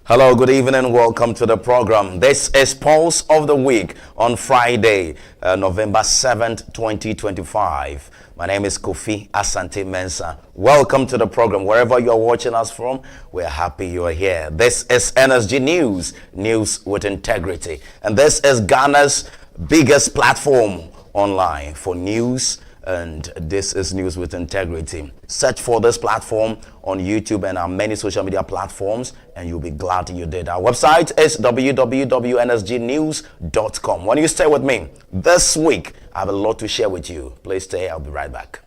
Hello, good evening. Welcome to the program. This is Pulse of the Week on Friday, November 7th, 2025. My name is Kofi Asante Mensah. Welcome to the program. Wherever you are watching us from, we're happy you are here. This is NSG News, news with integrity. And this is Ghana's biggest platform online for news, and this is News with Integrity. Search for this platform on YouTube and our many social media platforms, and you'll be glad you did. Our website is www.nsgnews.com. When you stay with me this week, I have a lot to share with you. Please stay. I'll be right back.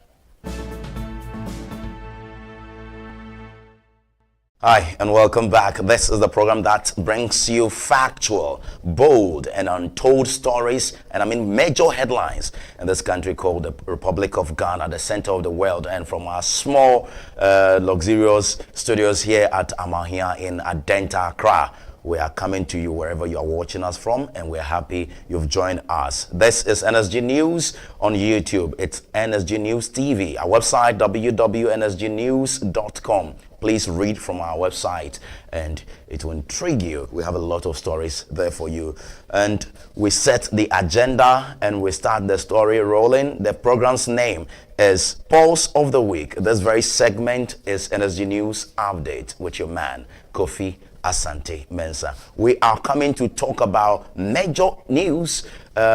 Hi, and welcome back. This is the program that brings you factual, bold, and untold stories, and I mean major headlines in this country called the Republic of Ghana, the center of the world. And from our small, luxurious studios here at Amahia in Adenta, Accra, we are coming to you wherever you are watching us from, and we're happy you've joined us. This is NSG News on YouTube. It's NSG News TV. Our website, www.nsgnews.com. Please read from our website and it will intrigue you. We have a lot of stories there for you. And we set the agenda and we start the story rolling. The program's name is Pulse of the Week. This very segment is NSG News Update with your man, Kofi Asante Mensah. We are coming to talk about major news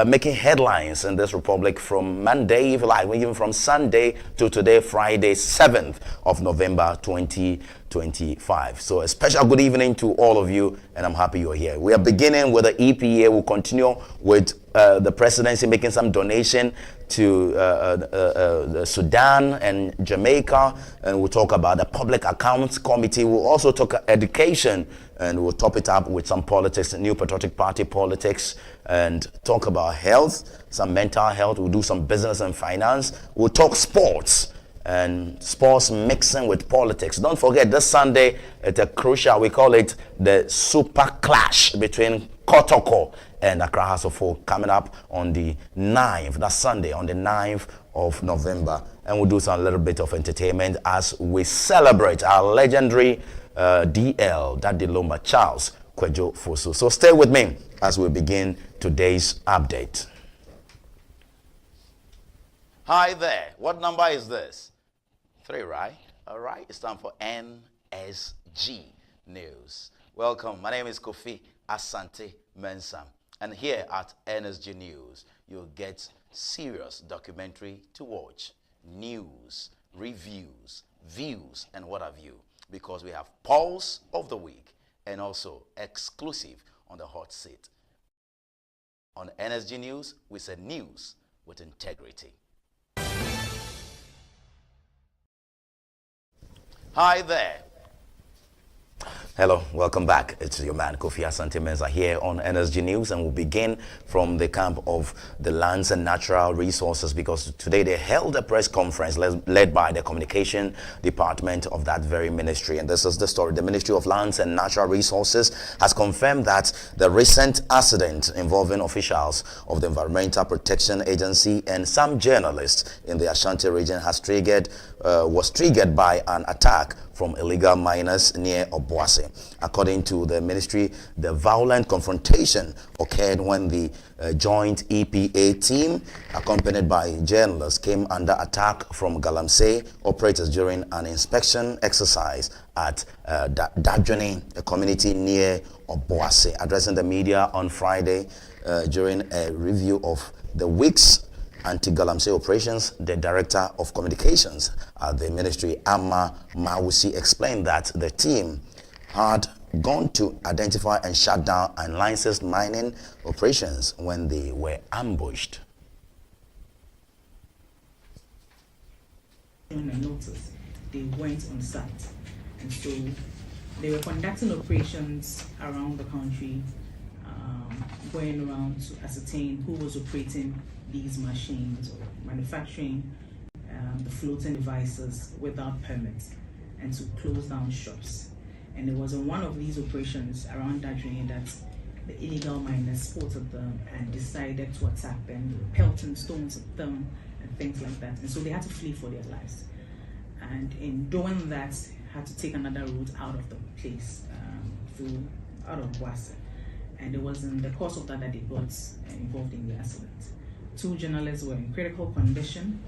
making headlines in this republic from Monday, if you like, even from Sunday to today, Friday, 7th of November 2025. So a special good evening to all of you, and I'm happy you're here. We are beginning with the EPA. We'll continue with the presidency making some donation to Sudan and Jamaica, and we'll talk about the Public Accounts Committee. We'll also talk education, and we'll top it up with some politics, New Patriotic Party politics, and talk about health, some mental health. We'll do some business and finance. We'll talk sports, and sports mixing with politics. Don't forget, this Sunday, it's a crucial, we call it the super clash between Kotoko and Accra House of Folk, coming up on the 9th, that's Sunday, on the 9th of November. And we'll do some little bit of entertainment as we celebrate our legendary DL, Daddy Lomba Charles Kwejo Fosu. So stay with me as we begin today's update. Hi there. What number is this? 3, right? All right. It's time for NSG News. Welcome. My name is Kofi Asante Mensah. And here at NSG News, you'll get serious documentary to watch, news, reviews, views, and what have you. Because we have Pulse of the Week and also exclusive on the hot seat. On NSG News, we say news with integrity. Hi there. Hello, welcome back. It's your man Kofi Asante Mensah here on NSG News, and we'll begin from the camp of the Lands and Natural Resources, because today they held a press conference led by the Communication Department of that very ministry. And this is the story. The Ministry of Lands and Natural Resources has confirmed that the recent accident involving officials of the Environmental Protection Agency and some journalists in the Asante region was triggered by an attack from illegal miners near Obuasi. According to the ministry, the violent confrontation occurred when the joint EPA team, accompanied by journalists, came under attack from Galamsey operators during an inspection exercise at Dadjani, a community near Obuasi. Addressing the media on Friday during a review of the week's anti-Galamsey operations, the Director of Communications at the ministry, Amma Mawusi, explained that the team had gone to identify and shut down unlicensed mining operations when they were ambushed. On a notice, they went on site, and so they were conducting operations around the country, going around to ascertain who was operating these machines or manufacturing the floating devices without permits, and to close down shops. And it was in one of these operations around Dadjani that the illegal miners spotted them and decided to attack them. They were pelting stones at them and things like that. And so they had to flee for their lives. And in doing that, had to take another route out of the place out of Boise, and it was in the course of that they got involved in the accident. 2 journalists were in critical condition.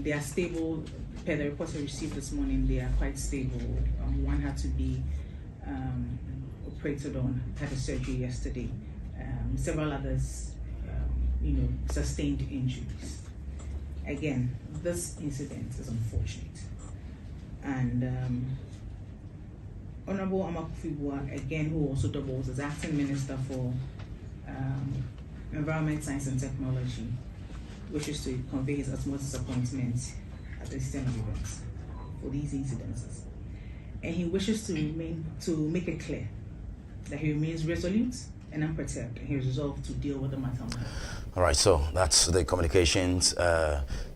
They are stable. Per the reports I received this morning, they are quite stable. One had to be operated on, had a surgery yesterday. Several others, sustained injuries. Again, this incident is unfortunate. And Honorable Kofi, again, who also doubles as acting minister for Environment, Science and Technology, wishes to convey his utmost disappointment at the extent of events for these incidences. And he wishes to make it clear that he remains resolute and unperturbed, and he is resolved to deal with the matter. All right, so that's the communications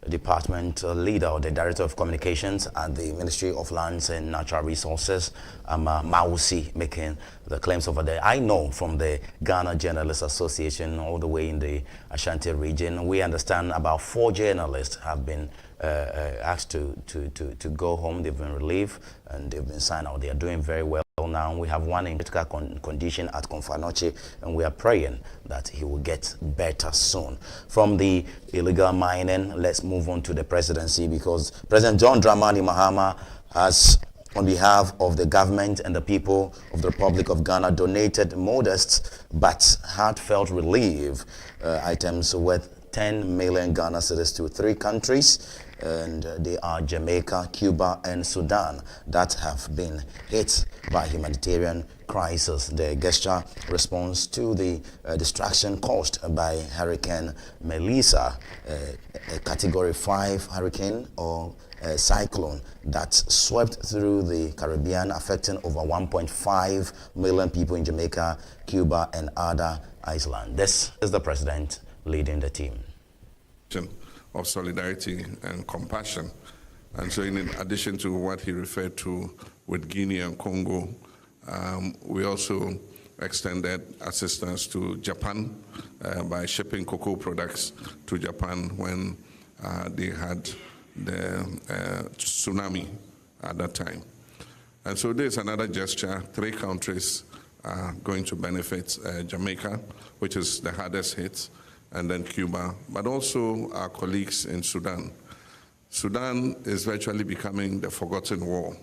department leader, or the director of communications at the Ministry of Lands and Natural Resources, Mausi, making the claims over there. I know from the Ghana Journalists Association, all the way in the Asante region, we understand about 4 journalists have been asked to go home. They've been relieved and they've been signed out. They are doing very well now. We have one in critical condition at Konfanoche, and we are praying that he will get better soon. From the illegal mining, let's move on to the presidency, because President John Dramani Mahama has, on behalf of the government and the people of the Republic of Ghana, donated modest but heartfelt relief items worth 10 million Ghana cedis to 3 countries, and they are Jamaica, Cuba, and Sudan, that have been hit by humanitarian crisis. The gesture responds to the destruction caused by Hurricane Melissa, a Category 5 hurricane or cyclone that swept through the Caribbean, affecting over 1.5 million people in Jamaica, Cuba, and other islands. This is the president leading the team. Of solidarity and compassion. And so in addition to what he referred to with Guinea and Congo, we also extended assistance to Japan by shipping cocoa products to Japan when they had the tsunami at that time. And so there's another gesture. 3 countries are going to benefit: Jamaica, which is the hardest hit, and then Cuba, but also our colleagues in Sudan. Sudan is virtually becoming the forgotten war.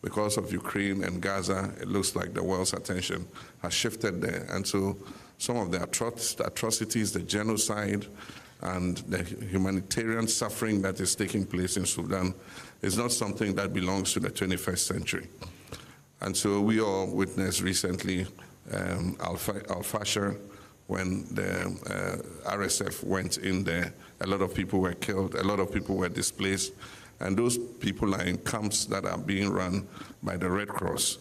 Because of Ukraine and Gaza, it looks like the world's attention has shifted there. And so some of the atrocities, the genocide, and the humanitarian suffering that is taking place in Sudan is not something that belongs to the 21st century. And so we all witnessed recently Al-Fashir, when the RSF went in there. A lot of people were killed, a lot of people were displaced, and those people are in camps that are being run by the Red Cross.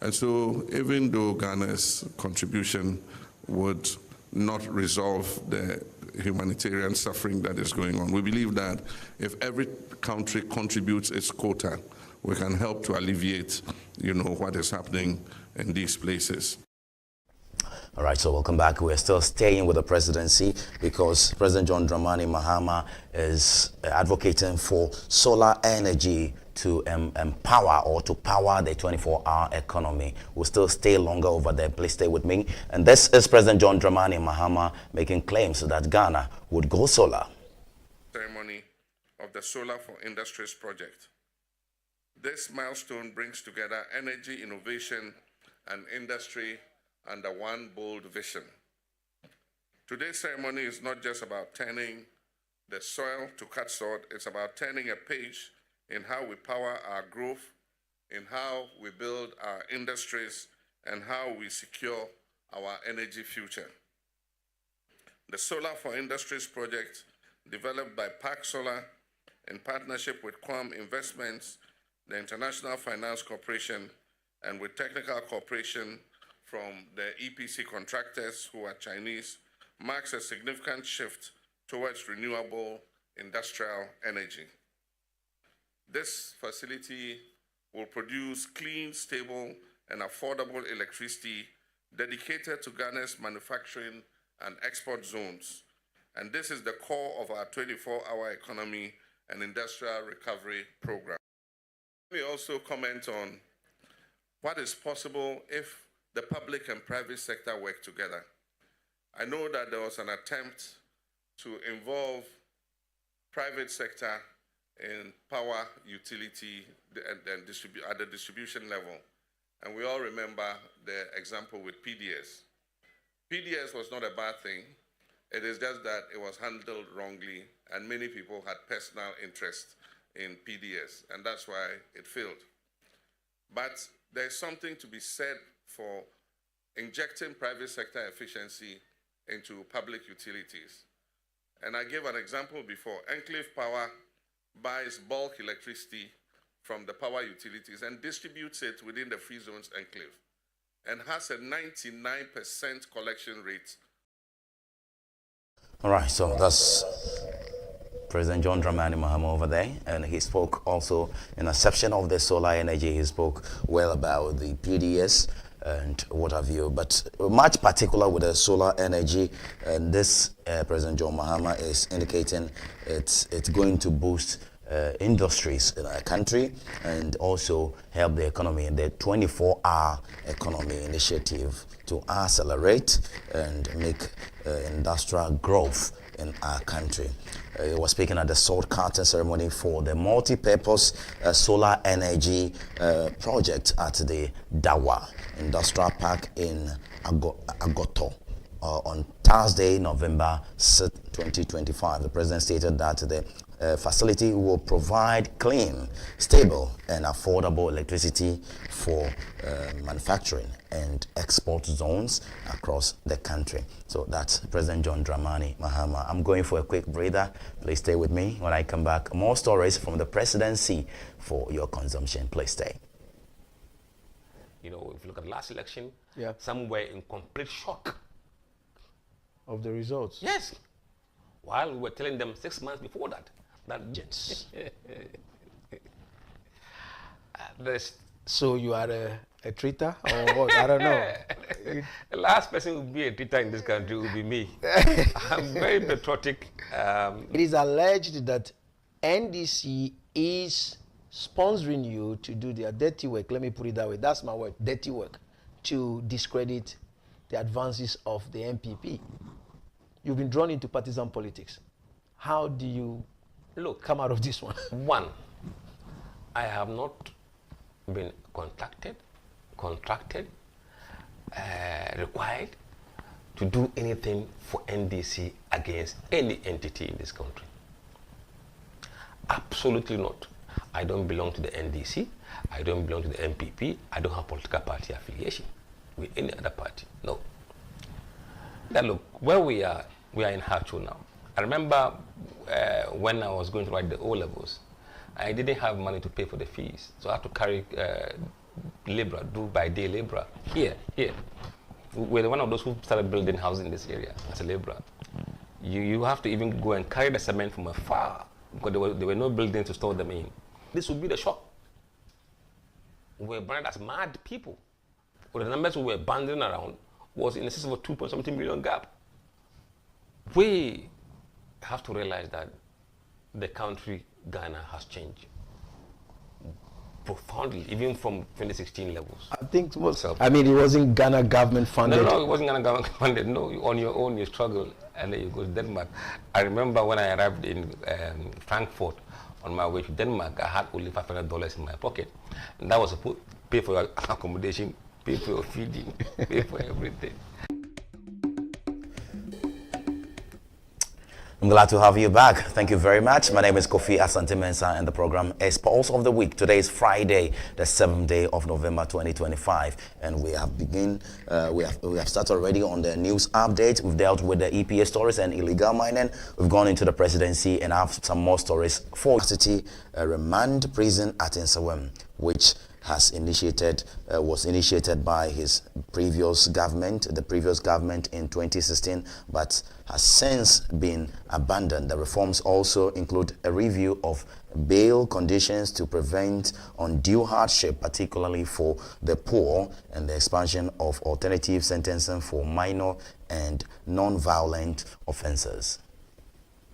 And so even though Ghana's contribution would not resolve the humanitarian suffering that is going on, we believe that if every country contributes its quota, we can help to alleviate, what is happening in these places. All right, so welcome back. We're still staying with the presidency because President John Dramani Mahama is advocating for solar energy to empower or to power the 24-hour economy. We'll still stay longer over there. Please stay with me. And this is President John Dramani Mahama making claims that Ghana would go solar. Ceremony of the Solar for Industries project. This milestone brings together energy, innovation, and industry under one bold vision. Today's ceremony is not just about turning the soil to cut sod, it's about turning a page in how we power our growth, in how we build our industries, and how we secure our energy future. The Solar for Industries project, developed by Park Solar in partnership with Quam Investments, the International Finance Corporation, and with technical cooperation from the EPC contractors, who are Chinese, marks a significant shift towards renewable industrial energy. This facility will produce clean, stable, and affordable electricity dedicated to Ghana's manufacturing and export zones. And this is the core of our 24-hour economy and industrial recovery program. Let me also comment on what is possible if the public and private sector work together. I know that there was an attempt to involve private sector in power utility and at the distribution level. And we all remember the example with PDS. PDS was not a bad thing. It is just that it was handled wrongly, and many people had personal interest in PDS, and that's why it failed. But there's something to be said for injecting private sector efficiency into public utilities. And I gave an example before. Enclave Power buys bulk electricity from the power utilities and distributes it within the free zones enclave and has a 99% collection rate. All right, so that's President John Dramani Mahama over there, and he spoke also in a section of the solar energy. He spoke well about the PDS and what have you, but much particular with the solar energy, and this President John Mahama is indicating it's going to boost industries in our country and also help the economy in the 24-hour economy initiative to accelerate and make industrial growth in our country. He was speaking at the salt curtain ceremony for the multi-purpose solar energy project at the Dawa Industrial Park in Agoto on Thursday, November 6, 2025. The president stated that the facility will provide clean, stable, and affordable electricity for manufacturing and export zones across the country. So that's President John Dramani Mahama. I'm going for a quick breather. Please stay with me. When I come back, more stories from the presidency for your consumption. Please stay. You know, if you look at the last election, some were in complete shock of the results. Yes. While we were telling them 6 months before that so you are a traitor or what? I don't know. The last person who will be a traitor in this country will be me. I'm very patriotic. It is alleged that NDC is sponsoring you to do their dirty work. Let me put it that way. That's my word, dirty work, to discredit the advances of the MPP. You've been drawn into partisan politics. How do you come out of this one? One, I have not been contracted, required to do anything for NDC against any entity in this country. Absolutely not. I don't belong to the NDC. I don't belong to the MPP. I don't have political party affiliation with any other party. No. Now look, where we are in Hacho now. I remember when I was going to write the O-levels, I didn't have money to pay for the fees. So I had to carry labor, do by day labor. Here. We're one of those who started building houses in this area as a laborer. You have to even go and carry the cement from afar because there were no buildings to store them in. This would be the shock. We were branded as mad people. But the numbers we were banding around was in excess of a 2.something million gap. We have to realize that the country, Ghana, has changed profoundly, even from 2016 levels. I think it wasn't Ghana government funded. No, it wasn't Ghana government funded. No, on your own you struggle, and then you go to Denmark. I remember when I arrived in Frankfurt on my way to Denmark, I had only $500 in my pocket, and that was to pay for your accommodation, pay for your feeding, pay for everything. I'm glad to have you back. Thank you very much. My name is Kofi Asante Mensah, and the program is Pulse of the Week. Today is Friday, the 7th day of November 2025, and we have started already on the news update. We've dealt with the EPA stories and illegal mining. We've gone into the presidency and have some more stories for city remand prison at Nsawam, which was initiated by his previous government, the previous government in 2016, but has since been abandoned. The reforms also include a review of bail conditions to prevent undue hardship, particularly for the poor, and the expansion of alternative sentencing for minor and non-violent offenses.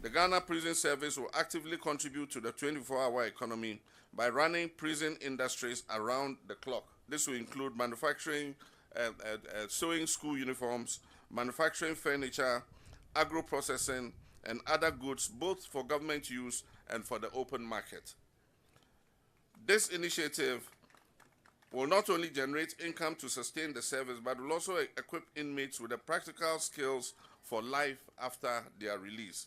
The Ghana Prison Service will actively contribute to the 24-hour economy by running prison industries around the clock. This will include manufacturing, sewing school uniforms, manufacturing furniture, agro-processing, and other goods, both for government use and for the open market. This initiative will not only generate income to sustain the service, but will also equip inmates with the practical skills for life after their release.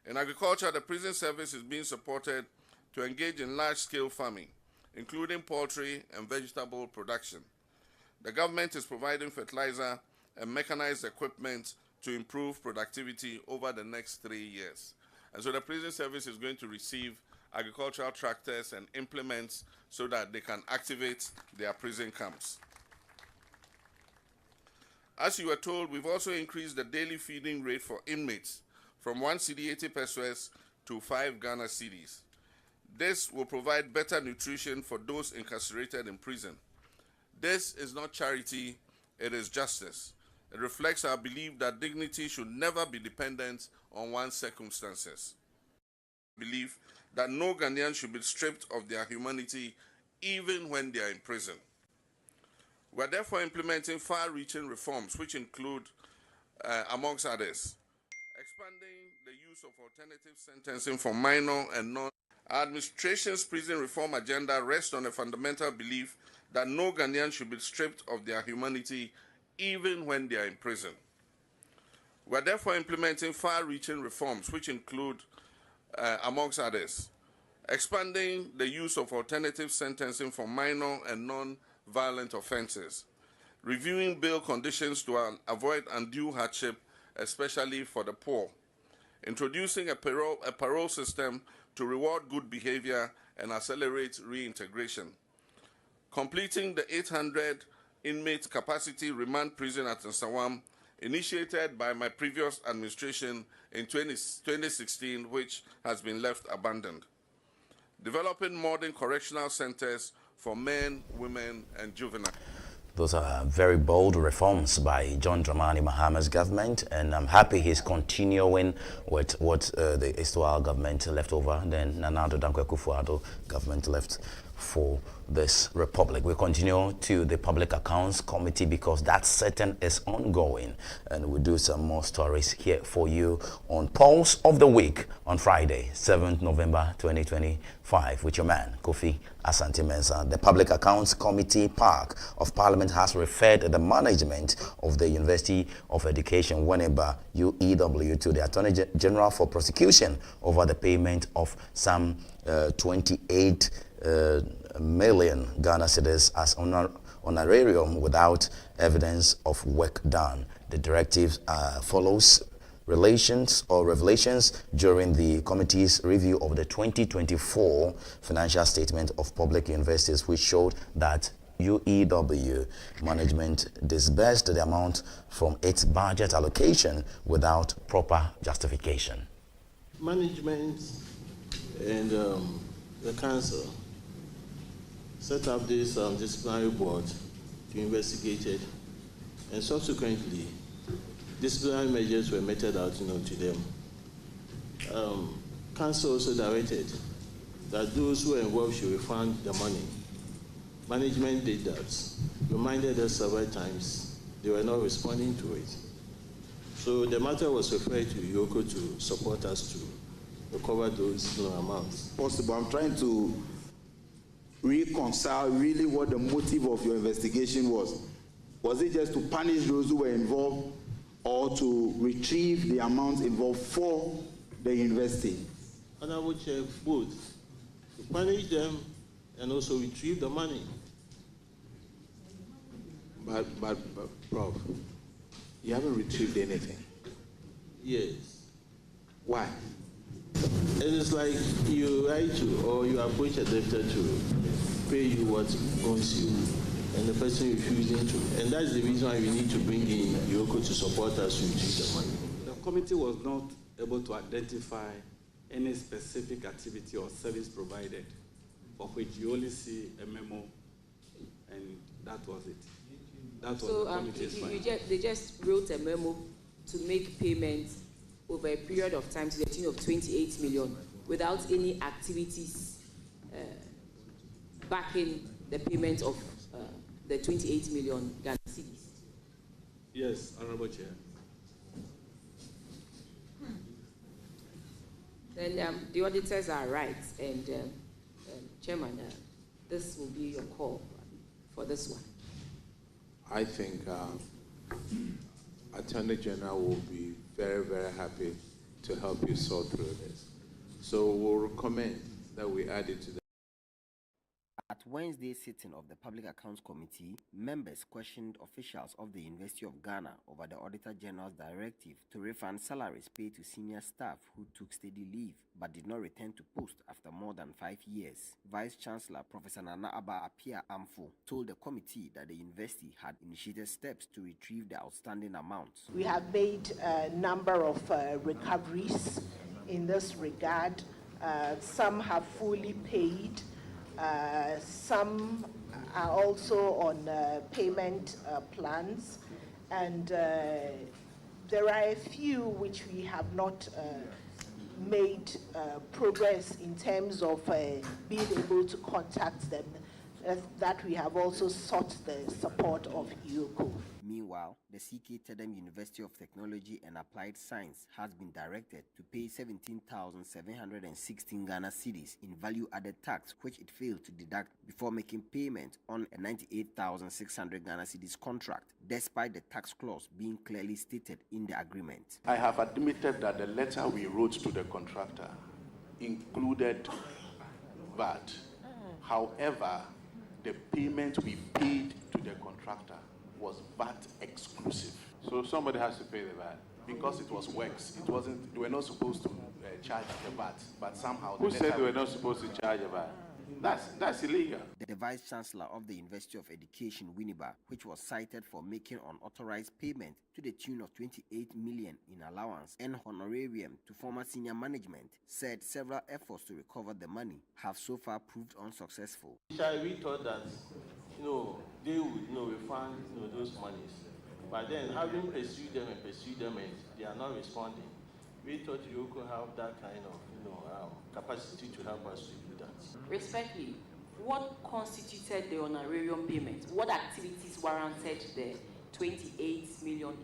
In agriculture, the prison service is being supported to engage in large-scale farming, including poultry and vegetable production. The government is providing fertilizer and mechanized equipment to improve productivity over the next 3 years. And so the prison service is going to receive agricultural tractors and implements so that they can activate their prison camps. As you were told, we've also increased the daily feeding rate for inmates from 1 cedi 80 pesos to 5 Ghana cedis. This will provide better nutrition for those incarcerated in prison. This is not charity, it is justice. It reflects our belief that dignity should never be dependent on one's circumstances. Belief that no Ghanaian should be stripped of their humanity even when they are in prison. We are therefore implementing far-reaching reforms which include, amongst others, expanding the use of alternative sentencing for minor and non. Our administration's prison reform agenda rests on a fundamental belief that no Ghanaian should be stripped of their humanity even when they are in prison. We are therefore implementing far-reaching reforms which include, amongst others, expanding the use of alternative sentencing for minor and non-violent offenses, reviewing bail conditions to avoid undue hardship, especially for the poor, introducing a parole system to reward good behavior and accelerate reintegration, completing the 800 inmate capacity remand prison at Nsawam, initiated by my previous administration in 2016, which has been left abandoned, developing modern correctional centers for men, women, and juveniles. Those are very bold reforms by John Dramani Mahama's government, and I'm happy he's continuing with what the Istual government left over, then Nana Addo Dankwa Akufo-Addo government left for this republic. We continue to the Public Accounts Committee because that sitting is ongoing, and we'll do some more stories here for you on Pulse of the Week on Friday, 7th November 2025 with your man, Kofi Asante Mensah. The Public Accounts Committee Park of Parliament has referred the management of the University of Education, Winneba, UEW, to the Attorney General for prosecution over the payment of some 28 million Ghana cedis as honorarium without evidence of work done. The directive follows revelations during the committee's review of the 2024 financial statement of public universities, which showed that UEW management disbursed the amount from its budget allocation without proper justification. Management and the council set up this disciplinary board to investigate it, and subsequently disciplinary measures were meted out to them. Council also directed that those who were involved should refund the money. Management did that, reminded us several times they were not responding to it. So the matter was referred to Yoko to support us to recover those amounts. Possible. I'm trying to reconcile really what the motive of your investigation was. Was it just to punish those who were involved or to retrieve the amounts involved for the university? Honorable Chair, both. To punish them and also retrieve the money. But Prof, you haven't retrieved anything. Yes. Why? It is like you write to or you approach a debtor to pay you what owns you, and the person refusing to. And that's the reason why we need to bring in Yoko to support us to retrieve the money. The committee was not able to identify any specific activity or service provided for which you only see a memo, and that was it. That was the committee's finding. They just wrote a memo to make payments over a period of time to the tune of 28 million without any activities backing the payment of the 28 million Ghana cedis? Yes, Honorable Chair. Then the auditors are right, and Chairman, this will be your call for this one. I think Attorney General will be very, very happy to help you sort through this. So we'll recommend that we add it to the. At Wednesday's sitting of the Public Accounts Committee, members questioned officials of the University of Ghana over the Auditor General's directive to refund salaries paid to senior staff who took steady leave but did not return to post after more than 5 years. Vice-Chancellor Professor Nana Abba Apia Amfo told the committee that the university had initiated steps to retrieve the outstanding amounts. We have made a number of recoveries in this regard. Some have fully paid. Some are also on payment plans, and there are a few which we have not made progress in terms of being able to contact them, that we have also sought the support of IOCO. Meanwhile, the CK Tedem University of Technology and Applied Science has been directed to pay 17,716 Ghana cedis in value-added tax, which it failed to deduct before making payment on a 98,600 Ghana cedis contract, despite the tax clause being clearly stated in the agreement. I have admitted that the letter we wrote to the contractor included VAT. However, the payment we paid to the contractor was VAT exclusive. So somebody has to pay the VAT. Because it was works, it wasn't. They were not supposed to charge the VAT, but somehow. Who said they were not supposed to charge a VAT? That's illegal. The Vice-Chancellor of the University of Education, Winneba, which was cited for making unauthorized payment to the tune of 28 million in allowance and honorarium to former senior management, said several efforts to recover the money have so far proved unsuccessful. We thought that, they would refund those monies. But then, having pursued them and they are not responding, we thought you could have that kind of capacity to help us to do that. Respectfully, what constituted the honorarium payment? What activities warranted the 28 million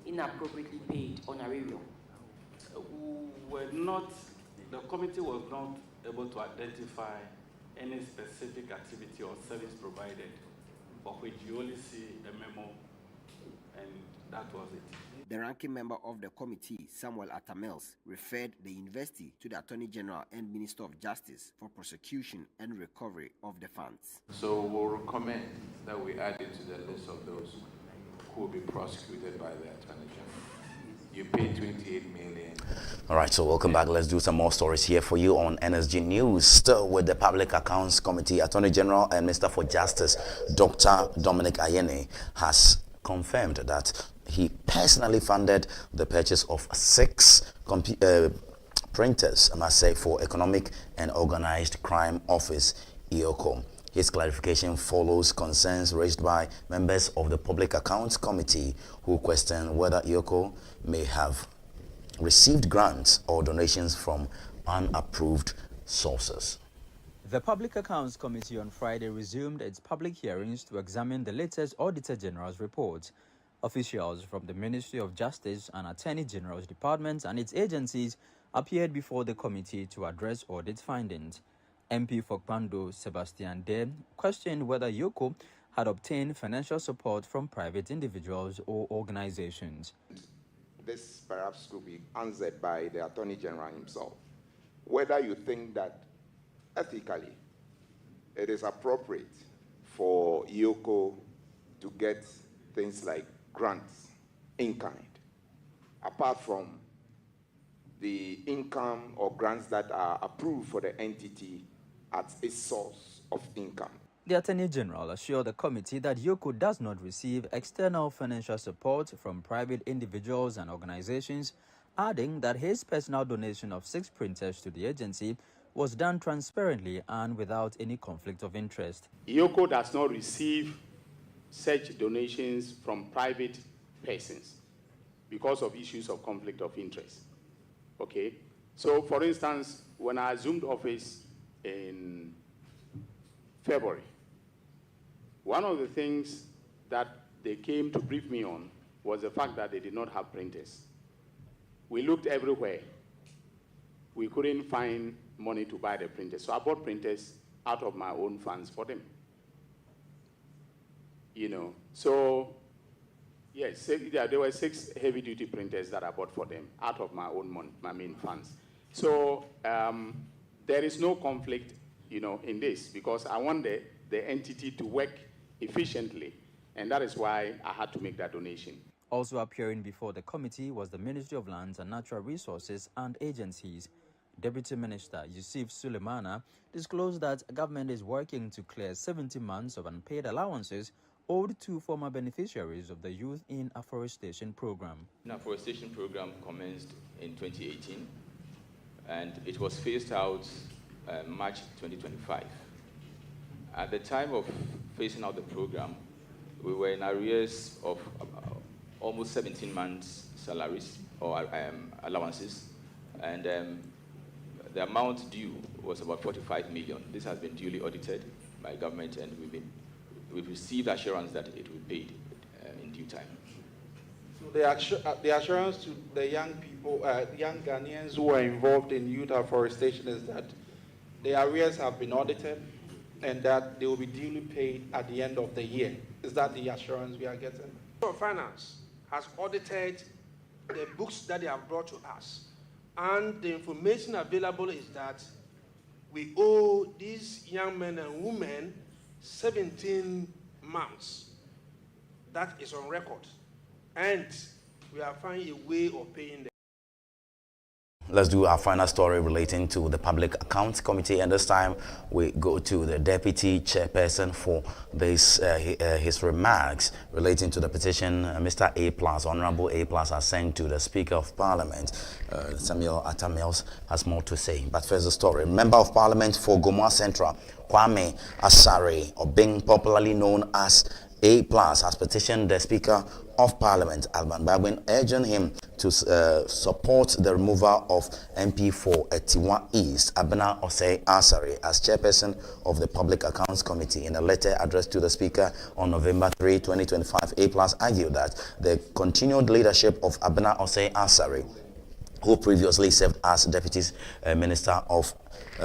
inappropriately paid honorarium? The committee was not able to identify any specific activity or service provided for which you only see a memo, and that was it. The ranking member of the committee, Samuel Atamels, referred the university to the Attorney General and Minister of Justice for prosecution and recovery of the funds. So we'll recommend that we add it to the list of those who will be prosecuted by the Attorney General. You paid 28 million. All right, so welcome back. Let's do some more stories here for you on NSG News. Still with the Public Accounts Committee, Attorney General and Minister for Justice, Dr. Dominic Ayeni, has confirmed that he personally funded the purchase of 6 printers, I must say, for Economic and Organized Crime Office, IOCO. His clarification follows concerns raised by members of the Public Accounts Committee who question whether IOCO may have received grants or donations from unapproved sources. The Public Accounts Committee on Friday resumed its public hearings to examine the latest Auditor General's report. Officials from the Ministry of Justice and Attorney General's departments and its agencies appeared before the committee to address audit findings. MP for Kwando, Sebastian De, questioned whether IOCO had obtained financial support from private individuals or organizations. This perhaps could be answered by the Attorney General himself. Whether you think that ethically it is appropriate for IOCO to get things like grants in kind, apart from the income or grants that are approved for the entity at its source of income. The Attorney General assured the committee that IOCO does not receive external financial support from private individuals and organizations, adding that his personal donation of 6 printers to the agency was done transparently and without any conflict of interest. IOCO does not receive such donations from private persons because of issues of conflict of interest. Okay? So, for instance, when I assumed office in February, one of the things that they came to brief me on was the fact that they did not have printers. We looked everywhere. We couldn't find money to buy the printers. So I bought printers out of my own funds for them. You know, so yes, there were 6 heavy-duty printers that I bought for them out of my own money, my main funds. So there is no conflict, you know, in this, because I want the entity to work efficiently, and that is why I had to make that donation. Also appearing before the committee was the Ministry of Lands and Natural Resources and agencies. Deputy Minister Yusuf Sulemana disclosed that government is working to clear 70 months of unpaid allowances owed to former beneficiaries of the Youth in Afforestation Program. The afforestation program commenced in 2018, and it was phased out March 2025. At the time of phasing out the program, we were in arrears of almost 17 months' salaries or allowances, and the amount due was about 45 million. This has been duly audited by government, and we've received assurance that it will be paid in due time. So the assurance to the young people, young Ghanaians who are involved in youth afforestation is that the arrears have been audited and that they will be duly paid at the end of the year. Is that the assurance we are getting? Ministry of Finance has audited the books that they have brought to us, and the information available is that we owe these young men and women 17 months. That is on record, and we are finding a way of paying them. Let's do our final story relating to the Public Accounts Committee, and this time we go to the Deputy Chairperson for this his remarks relating to the petition Mr. A+, Honorable A+, has sent to the Speaker of Parliament. Samuel Atamils has more to say. But first the story. Member of Parliament for Gomoa Central, Kwame Asare, or being popularly known as A+, has petitioned the Speaker of Parliament, Alban Babwin, urging him to support the removal of MP for Etiwa East, Abena Osei Asare, as chairperson of the Public Accounts Committee. In a letter addressed to the Speaker on November 3, 2025, A+ argued that the continued leadership of Abena Osei Asare, who previously served as Deputy Minister of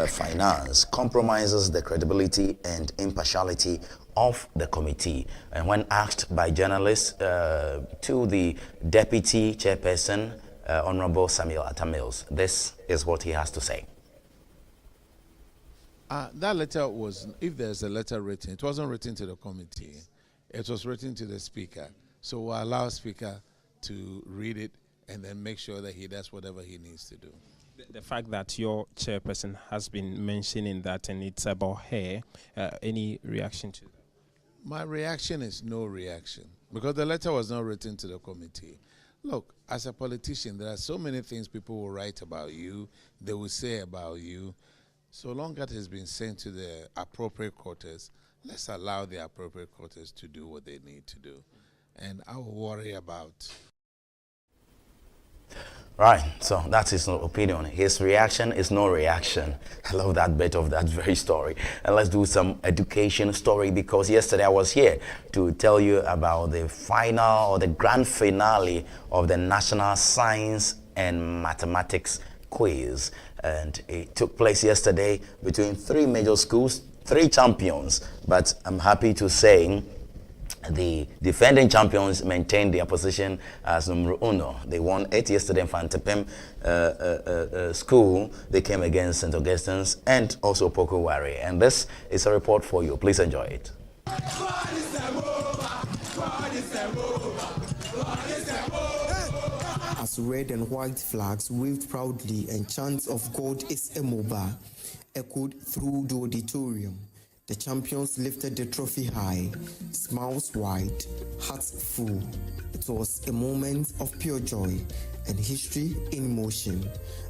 Finance, compromises the credibility and impartiality of the committee. And when asked by journalists to the Deputy Chairperson, Honorable Samuel Atamils, this is what he has to say. That letter was, if there's a letter written, it wasn't written to the committee. It was written to the Speaker. So we'll allow Speaker to read it and then make sure that he does whatever he needs to do. The fact that your chairperson has been mentioning that and it's about her, any reaction to that? My reaction is no reaction, because the letter was not written to the committee. Look, as a politician, there are so many things people will write about you, they will say about you. So long as it has been sent to the appropriate quarters, let's allow the appropriate quarters to do what they need to do. And I will worry about. Right, so that's his opinion. His reaction is no reaction. I love that bit of that very story. And let's do some education story, because yesterday I was here to tell you about the final or the grand finale of the National Science and Mathematics Quiz. And it took place yesterday between 3 major schools, 3 champions. But I'm happy to say the defending champions maintained their position as numero uno. They won 8 yesterday in Fantepem school. They came against St. Augustine's and also Pokowari. And this is a report for you. Please enjoy it. As red and white flags waved proudly and chants of God is Emoba echoed through the auditorium, the champions lifted the trophy high, smiles wide, hearts full. It was a moment of pure joy and history in motion.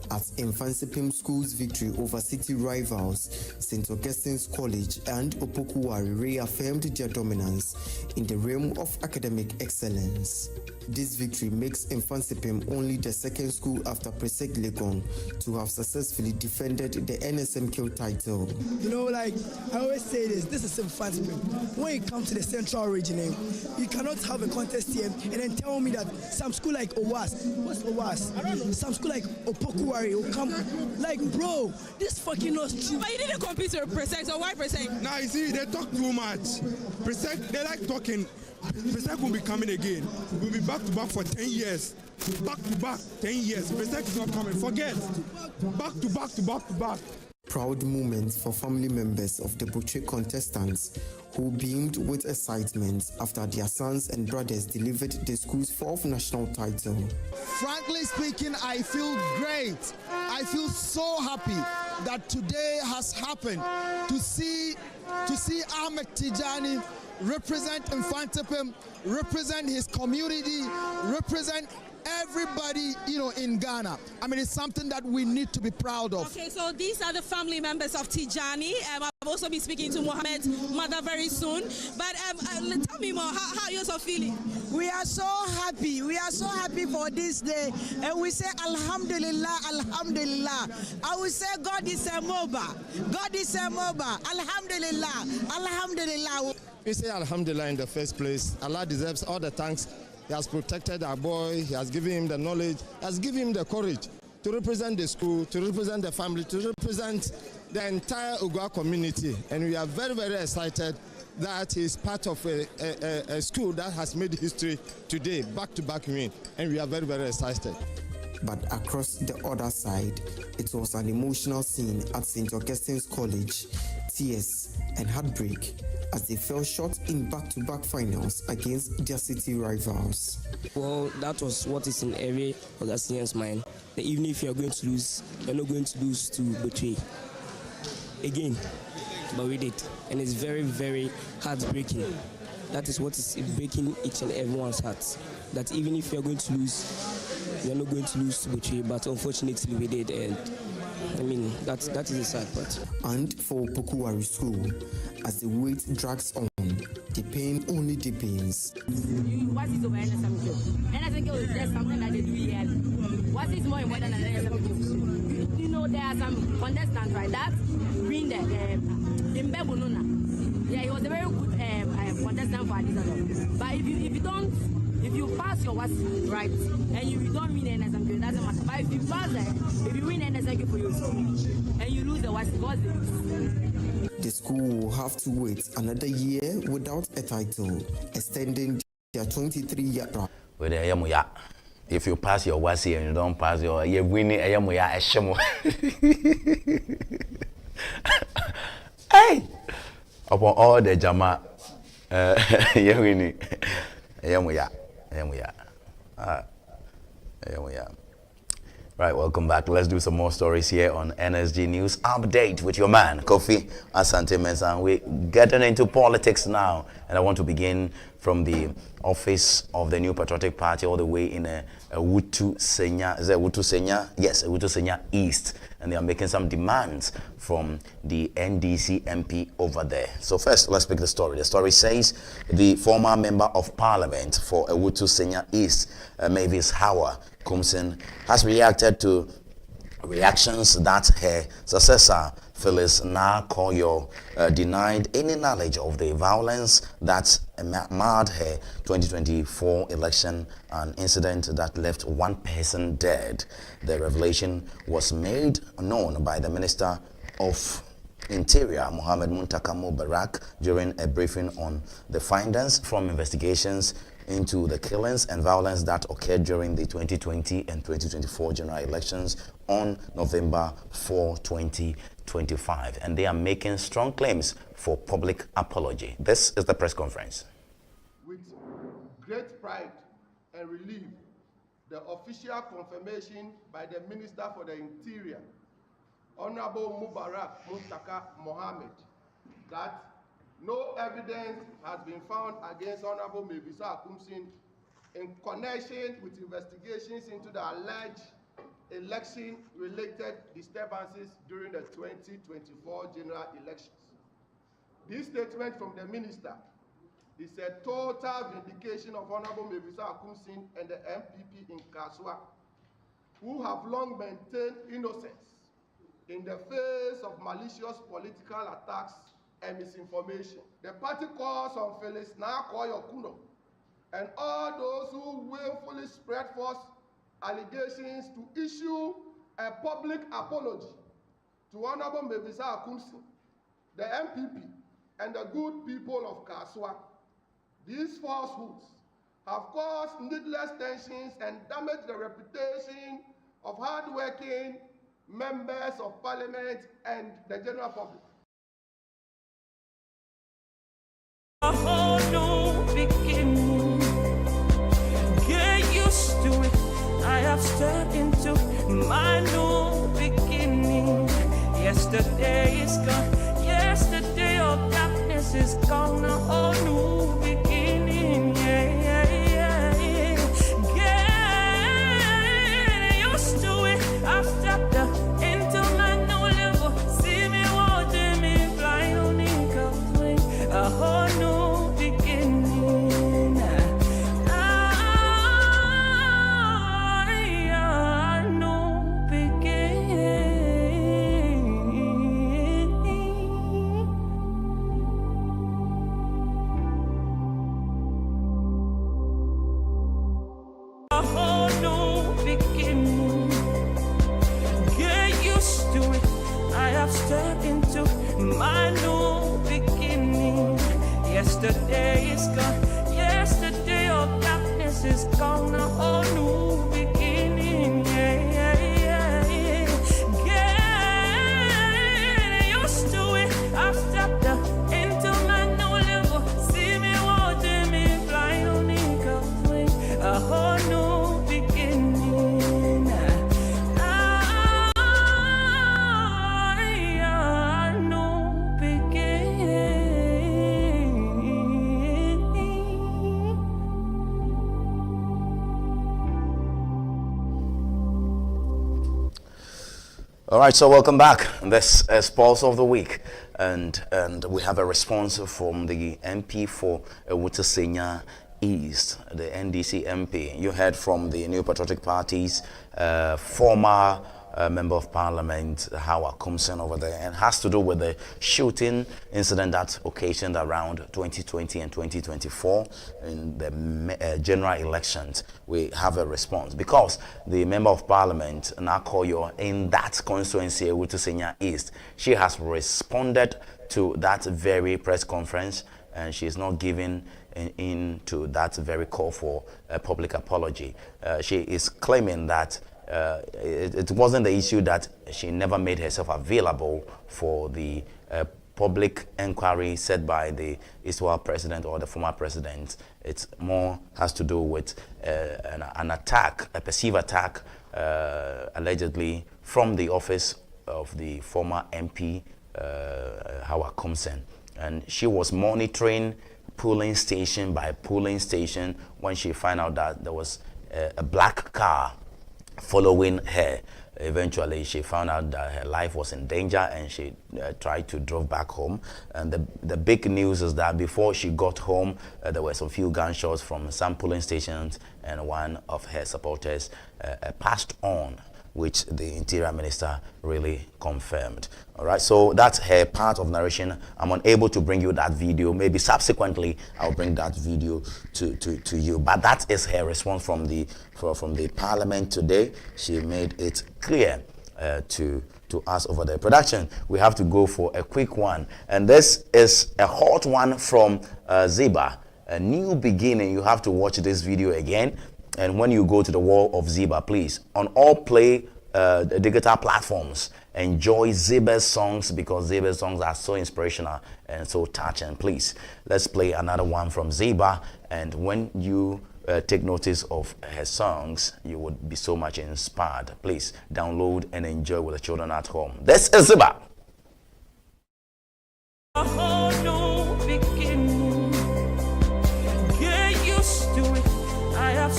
At Mfansipim School's victory over city rivals St. Augustine's College and Opokuwari reaffirmed their dominance in the realm of academic excellence. This victory makes Mfansipim only the second school after Presec Legon to have successfully defended the NSMQ title. You know, like I always say this is Mfansipim. When it comes to the central region, you cannot have a contest here and then tell me that some school like OWAS, what's OWAS? I don't know. Some school like Opokuwari will come, like, bro, this fucking not true. But you didn't compete with Presec, so why Presec? Now you see, they talk too much. Presec, they like talking. Presec will be coming again. We'll be back to back for 10 years. Back to back, 10 years. Presec is not coming. Forget. Back to back to back to back. Proud moment for family members of the Butchie contestants who beamed with excitement after their sons and brothers delivered the school's fourth national title. Frankly speaking, I feel great. I feel so happy that today has happened to see Ahmed Tijani represent Mfantipim, represent his community, represent everybody, in Ghana. I mean, it's something that we need to be proud of. Okay, so these are the family members of Tijani. I'll also be speaking to Mohammed's mother very soon. But tell me more, how you're so feeling? We are so happy. We are so happy for this day. And we say, Alhamdulillah, Alhamdulillah. I will say, God is a MOBA. God is a MOBA. Alhamdulillah, Alhamdulillah. We say Alhamdulillah in the first place. Allah deserves all the thanks. He has protected our boy. He has given him the knowledge. He has given him the courage to represent the school, to represent the family, to represent the entire Ugwa community. And we are very, very excited that he is part of a school that has made history today, back-to-back win. And we are very, very excited. But across the other side, it was an emotional scene at St. Augustine's College. Tears and heartbreak as they fell short in back-to-back finals against their city rivals. Well, that was what is in every Augustine's mind. That even if you're going to lose, you're not going to lose to Betray. Again, but we did. And it's very, very heartbreaking. That is what is breaking each and everyone's hearts. That even if you're going to lose, you're not going to lose to Betray. But unfortunately, we did. And I mean, that is the sad part. And for Opokuwari School, as the wait drags on, the pain only deepens. What is over NSMQ? NSMQ is just something that they do here. What is more important than NSMQ? You know, there are some contestants, right, that win the Imbebununa. Yeah, he was a very good contestant for Addis. But if you pass your WASI, right, and you don't win NSMQ, it doesn't matter. But if you pass it, if you win NSMQ for yourself, and you lose the WASI, what's the use? The school will have to wait another year without a title, extending their 23-year run. If you pass your WASI and you don't pass your, you're winning. Hey, upon all the Jama, you're winning. Right, welcome back. Let's do some more stories here on NSG News Update with your man, Kofi, Asante, Mensah. We're getting into politics now, and I want to begin from the office of the New Patriotic Party all the way in Ewutu Senya. Is it Ewutu Senya? Yes, Ewutu Senya East. And they are making some demands from the NDC MP over there. So first, let's pick the story. The story says the former member of parliament for Ewutu Senya East, Mavis Howard Kumsin, has reacted to reactions that her successor, Phyllis Nakoyo, denied any knowledge of the violence that marred her 2024 election, an incident that left one person dead. The revelation was made known by the Minister of Interior, Mohammed Muntaka Mubarak, during a briefing on the findings from investigations into the killings and violence that occurred during the 2020 and 2024 general elections on November 4, 2025. And they are making strong claims for public apology. This is the press conference. With great pride and relief, the official confirmation by the Minister for the Interior, Honorable Mubarak Muntaka Mohammed, that no evidence has been found against Honorable Mevisa Kumsin in connection with investigations into the alleged election-related disturbances during the 2024 general elections. This statement from the minister is a total vindication of Honorable Mensah and the MPP in Kaswa, who have long maintained innocence in the face of malicious political attacks and misinformation. The party calls on Felix Nakoyo Kuno and all those who willfully spread false allegations to issue a public apology to Honorable Mensah, the MPP, and the good people of Kaswa. These falsehoods have caused needless tensions and damaged the reputation of hard-working members of parliament and the general public. A whole new beginning. Get used to it. I have stepped into my new beginning. Yesterday is gone. Yesterday of darkness is gone. A whole new beginning. Yeah, yeah, yeah, yeah. Get used to it. I've stepped into my new level. See me watching me fly on eagle's wing. A whole new beginning. Step into my new beginning. Yesterday is gone. Yesterday of darkness is gone. A whole new beginning. Yeah, yeah, yeah, yeah. Get used to it. I've stepped into my new level. See me watching me fly on eagle's wing. A whole new beginning. All right, so welcome back. This is Pulse of the Week, and we have a response from the MP for Ewutasenya East, the NDC MP. You heard from the New Patriotic Party's former Member of Parliament, Howard Kumsen over there, and has to do with the shooting incident that occasioned around 2020 and 2024 in the general elections. We have a response because the Member of Parliament, Nakoyo, in that constituency, Ewutasenya East, she has responded to that very press conference, and she is not giving in to that very call for a public apology. She is claiming that it wasn't the issue that she never made herself available for the public inquiry set by the Israel president or the former president. It more has to do with an attack, a perceived attack, allegedly from the office of the former MP, Howard Kumsen. And she was monitoring polling station by polling station when she found out that there was a black car following her. Eventually, she found out that her life was in danger, and she tried to drive back home. And the big news is that before she got home, there were some few gunshots from some polling stations, and one of her supporters passed on, which the Interior Minister really confirmed. All right, so that's her part of narration. I'm unable to bring you that video. Maybe subsequently I'll bring that video to you. But that is her response from the Parliament today. She made it clear to us over the production. We have to go for a quick one, and this is a hot one from Ziba, a new beginning. You have to watch this video again. And when you go to the wall of Ziba, please, on all play digital platforms, enjoy Ziba's songs, because Ziba's songs are so inspirational and so touching. Please, let's play another one from Ziba. And when you take notice of her songs, you would be so much inspired. Please download and enjoy with the children at home. This is Ziba. A whole new beginning. Get used to it. I have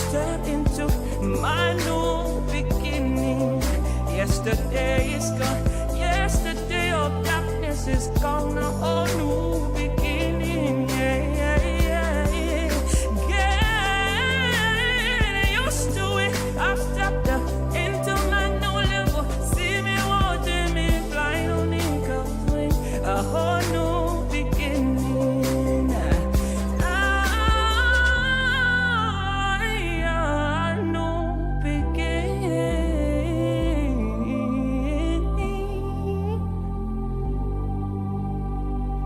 past is gone, a whole new beginning. Get used to it. I've stepped into my new level. See me watching me flying on eagle's wing. A whole new beginning. A new beginning.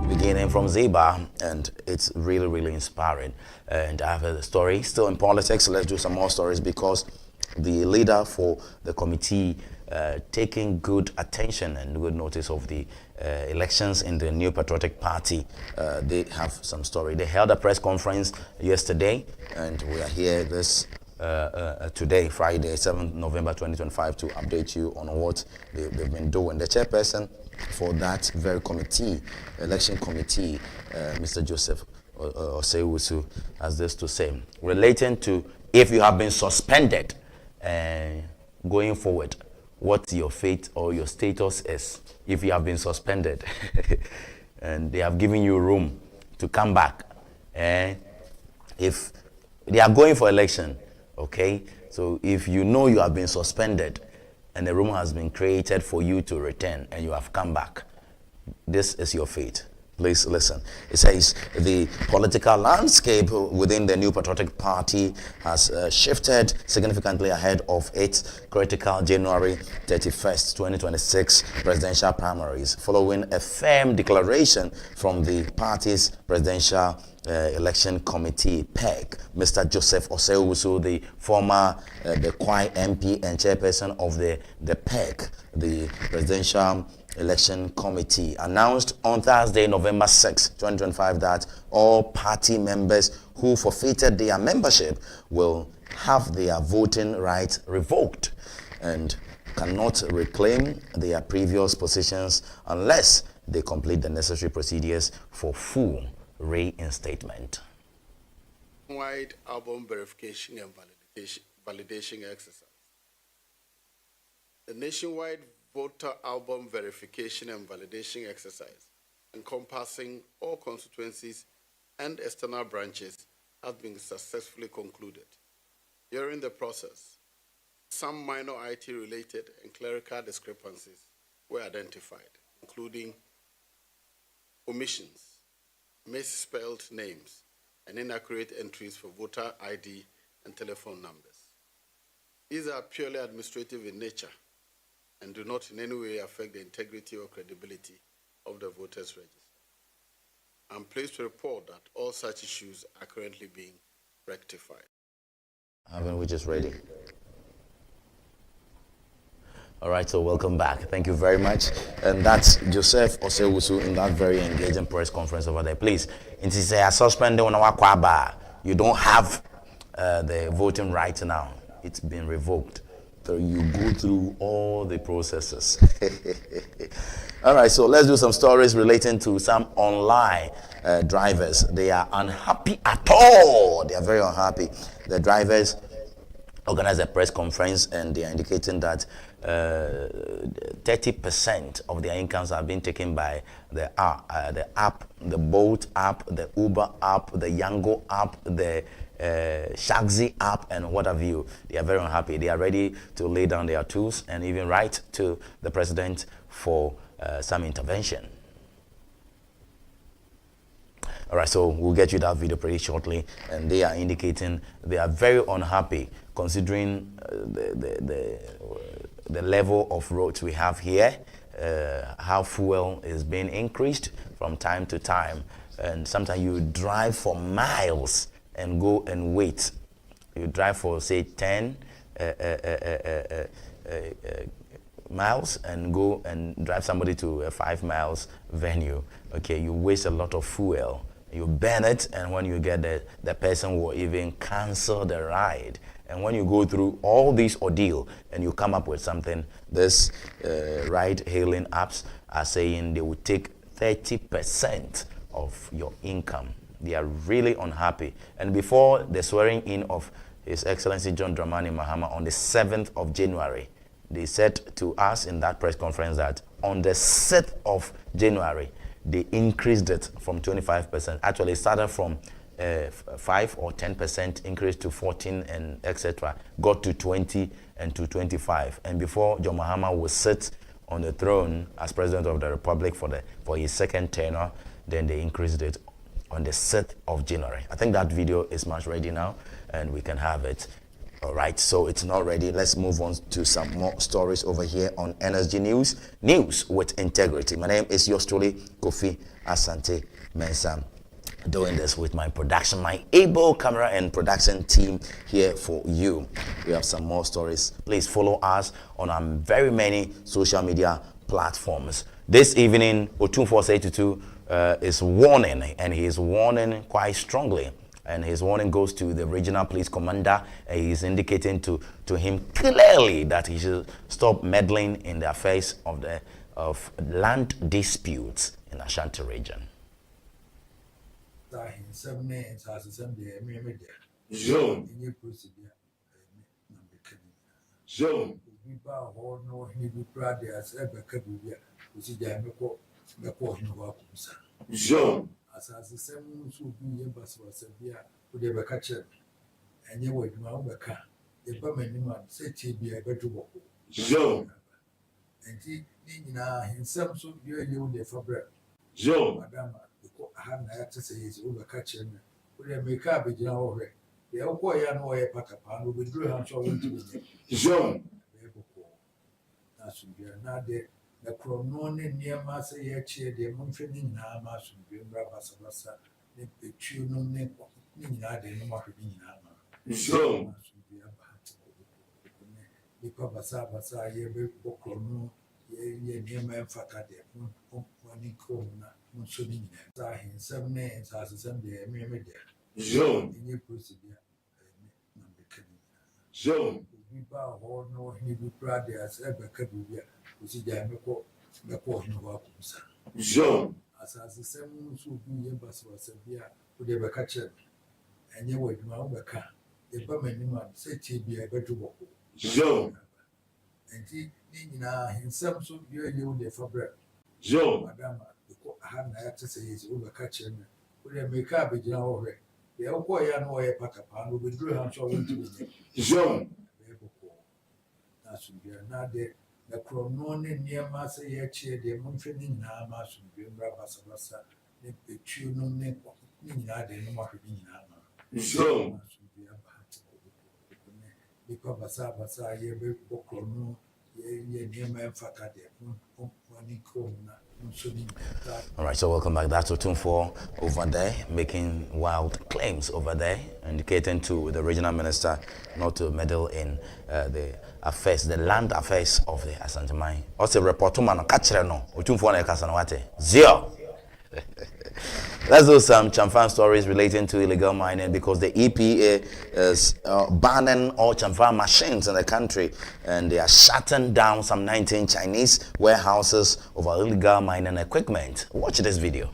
Beginning from Ziba, and it's really, really inspiring. And I have a story still in politics. Let's do some more stories, because the leader for the committee taking good attention and good notice of the elections in the New Patriotic Party. They have some story. They held a press conference yesterday, and we are here this today, Friday, 7th November 2025, to update you on what they've been doing. The chairperson for that very committee, election committee, Mr. Joseph Osewusu, has this to say relating to if you have been suspended going forward, what your fate or your status is if you have been suspended and they have given you room to come back. If they are going for election, okay, so if you know you have been suspended and the room has been created for you to return and you have come back, this is your fate. Please listen. It says the political landscape within the New Patriotic Party has shifted significantly ahead of its critical January 31st, 2026 presidential primaries, following a firm declaration from the party's presidential election committee, PEG. Mr. Joseph Osewusu, the former the Kwai MP and chairperson of the PEG, the presidential election committee, announced on Thursday, November 6, 2025, that all party members who forfeited their membership will have their voting rights revoked and cannot reclaim their previous positions unless they complete the necessary procedures for full reinstatement. Wide album verification and validation exercise. The nationwide voter album verification and validation exercise, encompassing all constituencies and external branches, has been successfully concluded. During the process, some minor IT-related and clerical discrepancies were identified, including omissions, misspelled names, and inaccurate entries for voter ID and telephone numbers. These are purely administrative in nature and do not in any way affect the integrity or credibility of the voters' register. I'm pleased to report that all such issues are currently being rectified. Haven't we just ready? All right, so welcome back. Thank you very much. And that's Joseph Osewusu in that very engaging press conference over there. Please, it is a suspended on our kwaba. You don't have the voting right now. It's been revoked. So you go through all the processes. All right, so let's do some stories relating to some online drivers. They are unhappy at all. They are very unhappy. The drivers organized a press conference and they are indicating that 30% of their incomes have been taken by the app, the Bolt app, the Uber app, the Yango app, the Shagzi app, and what have you. They are very unhappy. They are ready to lay down their tools and even write to the president for some intervention. All right, so we'll get you that video pretty shortly, and they are indicating they are very unhappy considering the level of roads we have here, how fuel is being increased from time to time, and sometimes you drive for miles and go and wait. You drive for say 10 miles and go and drive somebody to a 5 miles venue. Okay, you waste a lot of fuel. You burn it, and when you get there, the person will even cancel the ride. And when you go through all this ordeal and you come up with something, this ride-hailing apps are saying they will take 30% of your income. They are really unhappy. And before the swearing in of His Excellency John Dramani Mahama on the 7th of January, they said to us in that press conference that on the 6th of January, they increased it from 25%. Actually, it started from 5 or 10% increase to 14 and etc. Got to 20 and to 25. And before John Mahama would sit on the throne as president of the republic for his second tenure, then they increased it on the 6th of January. I think that video is much ready now, and we can have it. All right, so it's not ready. Let's move on to some more stories over here on NSG News. News with integrity. My name is yours truly, Kofi Asante Mensah. Doing this with my able camera and production team here for you. We have some more stories. Please follow us on our very many social media platforms. This evening, Otunforce82 is warning, and he is warning quite strongly. And his warning goes to the regional police commander. He is indicating to him clearly that he should stop meddling in the affairs of land disputes in Asante region. Zone. Zone. Zone. As a seven should be embassy was a beer with a catcher, and you would now become the permanent man, say be a better walk. Zone. And he himself should be the fabric. Zone. Madame, I had to say his over catcher, would I make up a general way? The Okoya no way pack upon will withdraw him so into the zone. That should be another. The chronon near Massa Yachi, the Monfening Nama should be Rabasabasa, the Petuno Nina, the Marketing Nama. Zone. The Pabasabasa, Yebe Bocrono, Ye Nema Fatade, Monicona, Monsonin, Sahin, 7 names as a Sunday, Mimid. Zone. In your procedure. Zone. We bow or no, he would rather as ever Kabubia. Zone. As the same should be embassy was a beer with a catcher, and you would now become the permanent man, say be a better walk. Zone. And he himself should be the fabric. Zone. Madame, I had to say his over catcher, would I make up a general way? The Okoya no way pack upon will withdraw him so into the zone. That should be another. The chronon near Massa Yachi, the Monfening Nama should be Rabasabasa, the Petuno Nina, the Marketing Nama. Zone. The Pabasabasa, Yebe Bocrono, Ye Nema Fatade, Monicona. All right, so welcome back. That's Otunfor over there, making wild claims over there, indicating to the regional minister not to meddle in the affairs, the land affairs of the Asante mine. Also, report to man, catch no. Otunfor na kasanwate zero. Let's do some Chamfan stories relating to illegal mining, because the EPA is banning all Chamfan machines in the country, and they are shutting down some 19 Chinese warehouses over illegal mining equipment. Watch this video.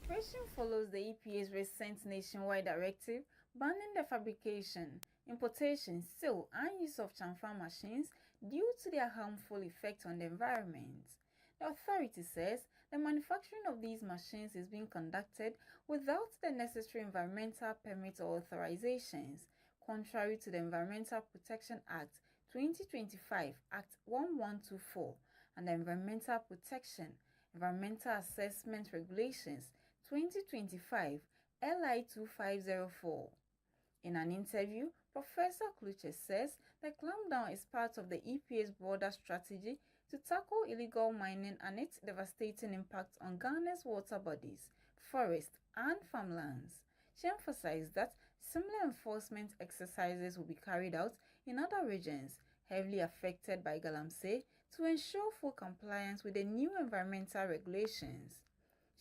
Question follows the EPA's recent nationwide directive banning the fabrication, importation, sale, and use of Chamfan machines due to their harmful effect on the environment. The authority says the manufacturing of these machines is being conducted without the necessary environmental permits or authorizations, contrary to the Environmental Protection Act 2025, Act 1124, and the Environmental Protection, Environmental Assessment Regulations 2025, LI 2504. In an interview, Professor Kluche says the clampdown is part of the EPA's broader strategy to tackle illegal mining and its devastating impact on Ghana's water bodies, forests, and farmlands. She emphasized that similar enforcement exercises will be carried out in other regions heavily affected by Galamsey to ensure full compliance with the new environmental regulations.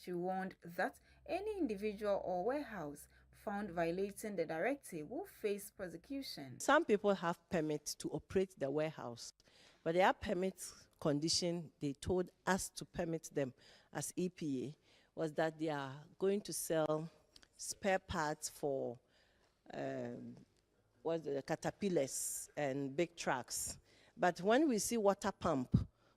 She warned that any individual or warehouse found violating the directive will face prosecution. Some people have permits to operate the warehouse, but their permits condition they told us to permit them as EPA was that they are going to sell spare parts for caterpillars and big trucks. But when we see water pump,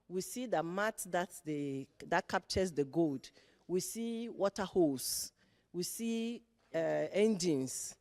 we see the mat that captures the gold, we see water hose, we see engines,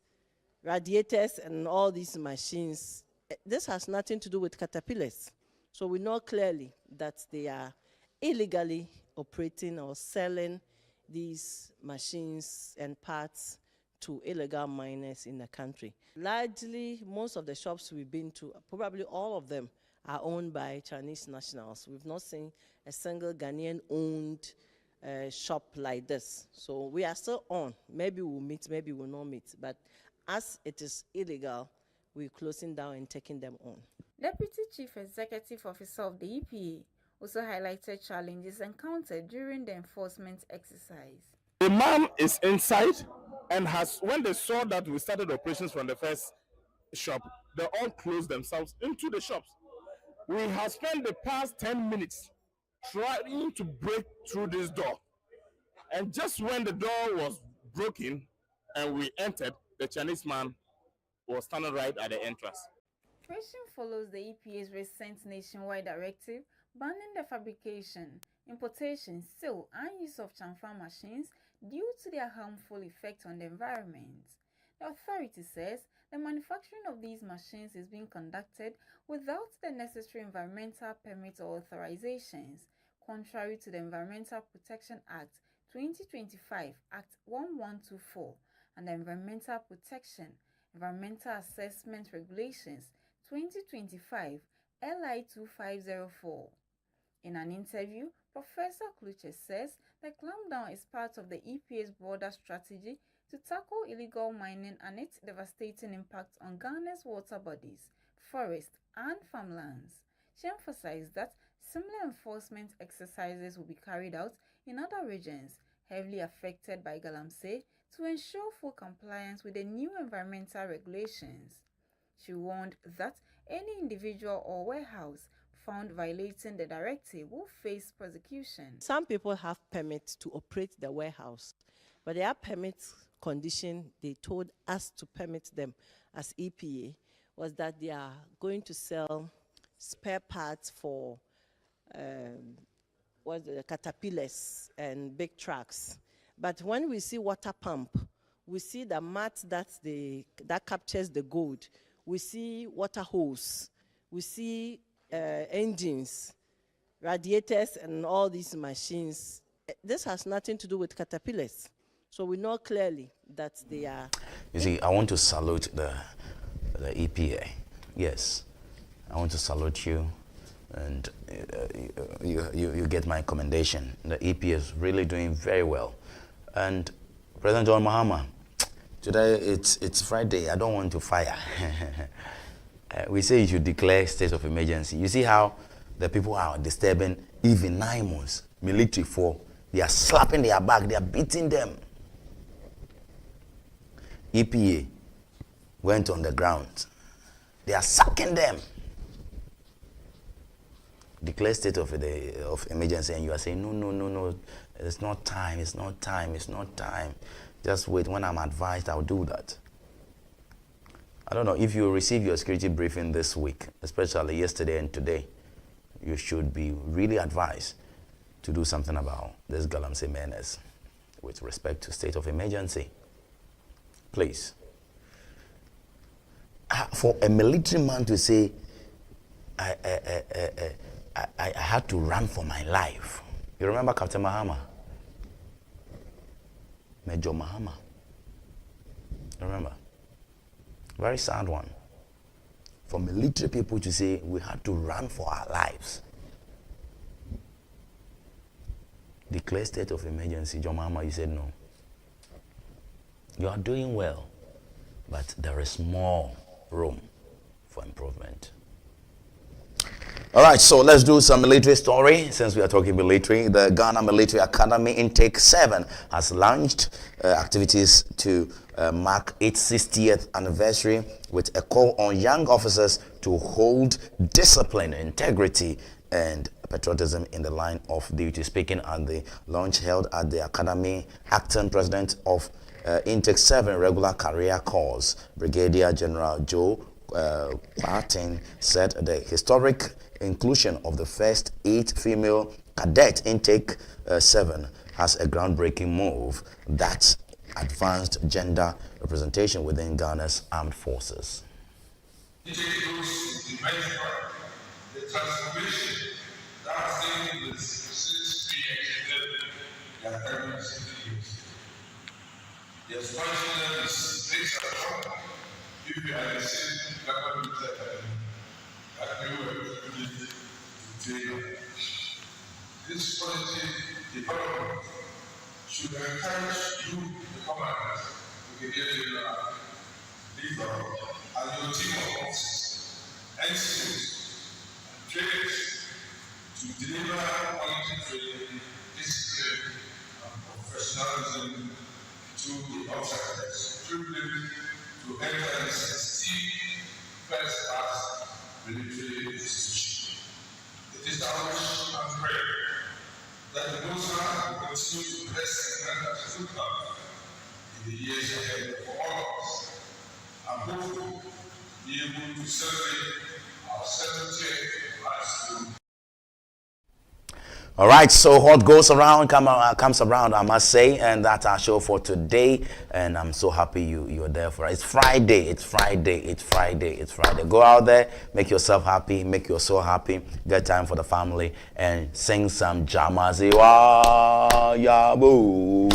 radiators, and all these machines. This has nothing to do with caterpillars. So we know clearly that they are illegally operating or selling these machines and parts to illegal miners in the country. Largely, most of the shops we've been to, probably all of them, are owned by Chinese nationals. We've not seen a single Ghanaian-owned shop like this. So we are still on. Maybe we'll meet, maybe we'll not meet. But as it is illegal, we're closing down and taking them on. Deputy Chief Executive Officer of the EPA also highlighted challenges encountered during the enforcement exercise. The man is inside and when they saw that we started operations from the first shop, they all closed themselves into the shops. We have spent the past 10 minutes trying to break through this door. And just when the door was broken and we entered, the Chinese man was standing right at the entrance. Operation follows the EPA's recent nationwide directive banning the fabrication, importation, sale, and use of chamfer machines due to their harmful effect on the environment. The authority says the manufacturing of these machines is being conducted without the necessary environmental permits or authorizations, contrary to the Environmental Protection Act 2025, Act 1124, and the Environmental Protection, Environmental Assessment Regulations 2025, LI 2504. In an interview, Professor Kluche says the clampdown is part of the EPA's broader strategy to tackle illegal mining and its devastating impact on Ghana's water bodies, forests, and farmlands. She emphasized that similar enforcement exercises will be carried out in other regions heavily affected by Galamsey to ensure full compliance with the new environmental regulations. She warned that any individual or warehouse found violating the directive will face prosecution. Some people have permits to operate the warehouse, but their permit condition they told us to permit them as EPA was that they are going to sell spare parts for caterpillars and big trucks. But when we see water pump, we see the mat that captures the gold, we see water hose, we see engines, radiators, and all these machines. This has nothing to do with caterpillars. So we know clearly that they are... You see, I want to salute the EPA. Yes, I want to salute you, and you get my commendation. The EPA is really doing very well. And President John Mahama, today it's Friday. I don't want to fire. We say you should declare state of emergency. You see how the people are disturbing even 9 months. Military for, they are slapping their back, they are beating them. EPA went on the ground. They are sacking them. Declare state of emergency, and you are saying, no, it's not time, it's not time. Just wait, when I'm advised, I'll do that. I don't know, if you receive your security briefing this week, especially yesterday and today, you should be really advised to do something about this Galamsey menace with respect to state of emergency. Please. For a military man to say, I had to run for my life. You remember Captain Mahama? Major Mahama. Remember? Very sad one. For military people to say, we had to run for our lives. Declare state of emergency. John Mahama, you said no. You are doing well, but there is more room for improvement. All right, so let's do some military story. Since we are talking military, the Ghana Military Academy Intake 7 has launched activities to mark its 60th anniversary with a call on young officers to hold discipline, integrity, and patriotism in the line of duty. Speaking at the launch held at the Academy, acting president of Intake 7 Regular Career Course, Brigadier General Joe Martin said the historic inclusion of the first 8 female cadet intake 7 has a groundbreaking move that advanced gender representation within Ghana's armed forces. The transformation that has taken place since 3 years. The expansion that is takes a lot. If you are the same government that we were privileged to take, this positive development should encourage you, the commanders, to get your leader and your team of officers and schools and trainers to deliver quality training, discipline, and professionalism to the outsiders, privileged to enter this esteemed first-class military institution. It is our wish and prayer that the Mensah will continue to bless and grant us good health in the years ahead for all of us, and hopefully be able to celebrate our 70th milestone. All right, so what goes around comes around, I must say, and that's our show for today. And I'm so happy you're there for us. It's Friday. Go out there, make yourself happy, make your soul happy. Get time for the family and sing some jama. Siwa yabo,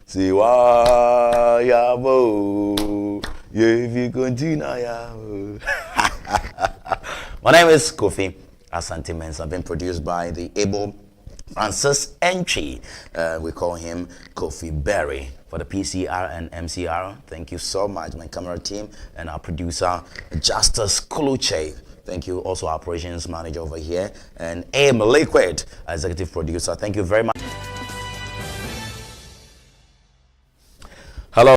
siwa yabo. Yeah, if you continue, yabo. My name is Kofi. Asante Mensah, been produced by the able Francis Entry. We call him Kofi Berry for the PCR and MCR. Thank you so much, my camera team, and our producer, Justice Kuluche. Thank you also, our operations manager over here, and Liquid, executive producer. Thank you very much.